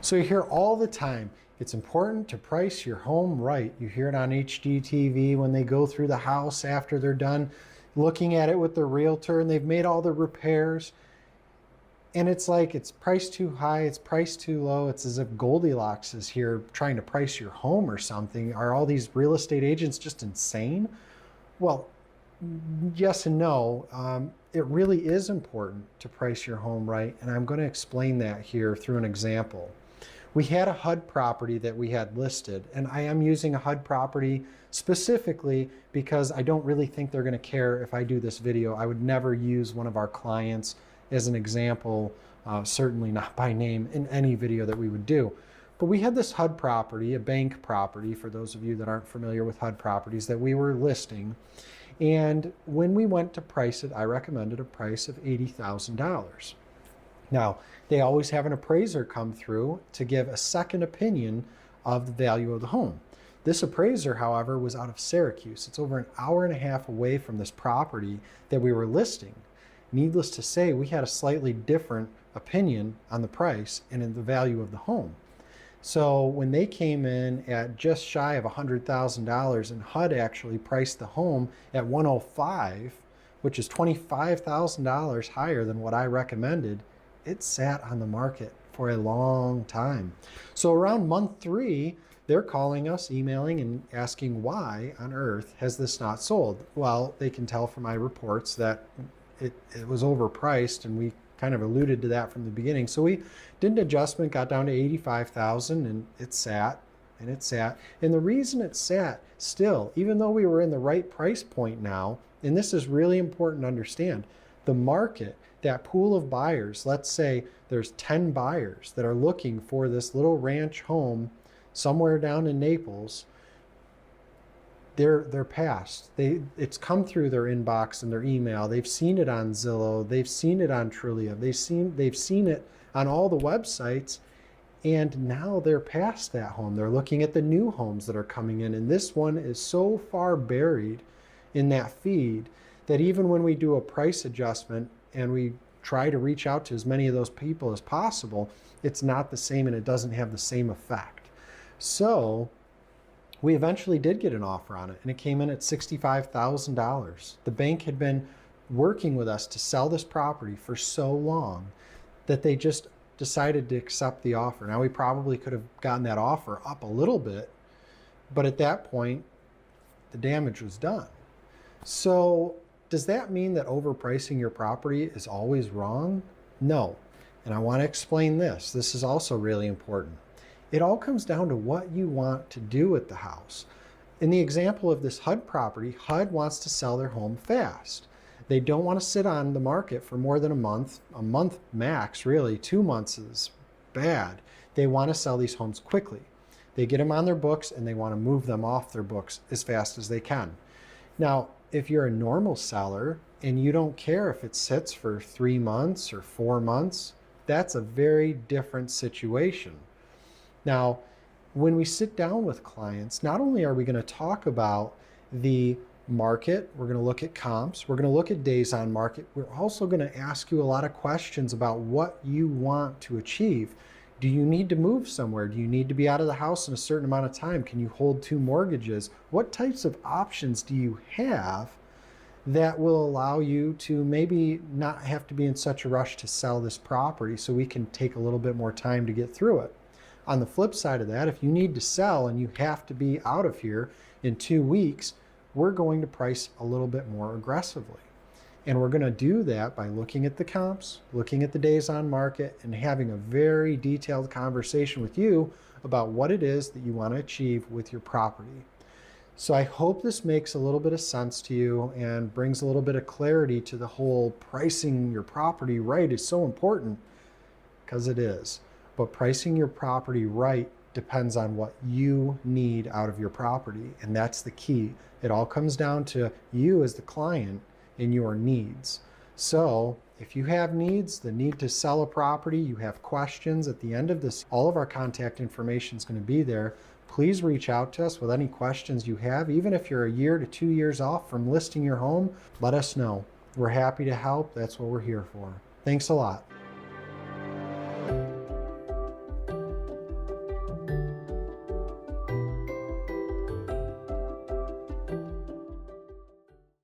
So you hear all the time, it's important to price your home right. You hear it on HGTV when they go through the house after they're done looking at it with the realtor and they've made all the repairs. And it's like, it's priced too high, it's priced too low. It's as if Goldilocks is here trying to price your home or something. Are all these real estate agents just insane? Well, yes and no. It really is important to price your home right. And I'm going to explain that here through an example. We had a HUD property that we had listed, and I am using a HUD property specifically because I don't really think they're going to care if I do this video. I would never use one of our clients as an example, certainly not by name, in any video that we would do. But we had this HUD property, a bank property, for those of you that aren't familiar with HUD properties, that we were listing. And when we went to price it, I recommended a price of $80,000. Now, they always have an appraiser come through to give a second opinion of the value of the home. This appraiser, however, was out of Syracuse. It's over an hour and a half away from this property that we were listing. Needless to say, we had a slightly different opinion on the price and in the value of the home. So when they came in at just shy of $100,000 and HUD actually priced the home at $105,000, which is $25,000 higher than what I recommended, it sat on the market for a long time. So around month 3, they're calling us, emailing, and asking why on earth has this not sold? Well, they can tell from my reports that it was overpriced, and we kind of alluded to that from the beginning. So we did an adjustment, got down to $85,000, and it sat, and it sat. And the reason it sat still, even though we were in the right price point now, and this is really important to understand, the market, that pool of buyers, let's say there's 10 buyers that are looking for this little ranch home somewhere down in Naples, they're passed. It's come through their inbox and their email. They've seen it on Zillow. They've seen it on Trulia. They've seen it on all the websites, and now they're past that home. They're looking at the new homes that are coming in, and this one is so far buried in that feed that even when we do a price adjustment and we try to reach out to as many of those people as possible, it's not the same and it doesn't have the same effect. So we eventually did get an offer on it, and it came in at $65,000. The bank had been working with us to sell this property for so long that they just decided to accept the offer. Now, we probably could have gotten that offer up a little bit, but at that point, the damage was done. So does that mean that overpricing your property is always wrong? No. And I want to explain this. This is also really important. It all comes down to what you want to do with the house. In the example of this HUD property, HUD wants to sell their home fast. They don't want to sit on the market for more than a month max, really. 2 months is bad. They want to sell these homes quickly. They get them on their books and they want to move them off their books as fast as they can. Now, if you're a normal seller and you don't care if it sits for 3 months or 4 months, that's a very different situation. Now, when we sit down with clients, not only are we going to talk about the market, we're going to look at comps, we're going to look at days on market, we're also going to ask you a lot of questions about what you want to achieve. Do you need to move somewhere? Do you need to be out of the house in a certain amount of time? Can you hold 2 mortgages? What types of options do you have that will allow you to maybe not have to be in such a rush to sell this property so we can take a little bit more time to get through it? On the flip side of that, if you need to sell and you have to be out of here in 2 weeks, we're going to price a little bit more aggressively. And we're going to do that by looking at the comps, looking at the days on market, and having a very detailed conversation with you about what it is that you want to achieve with your property. So I hope this makes a little bit of sense to you and brings a little bit of clarity to the whole pricing your property right is so important, because it is. But pricing your property right depends on what you need out of your property, and that's the key. It all comes down to you as the client and your needs. So if you have needs, the need to sell a property, you have questions at the end of this, all of our contact information is going to be there. Please reach out to us with any questions you have. Even if you're a year to 2 years off from listing your home, let us know. We're happy to help. That's what we're here for. Thanks a lot.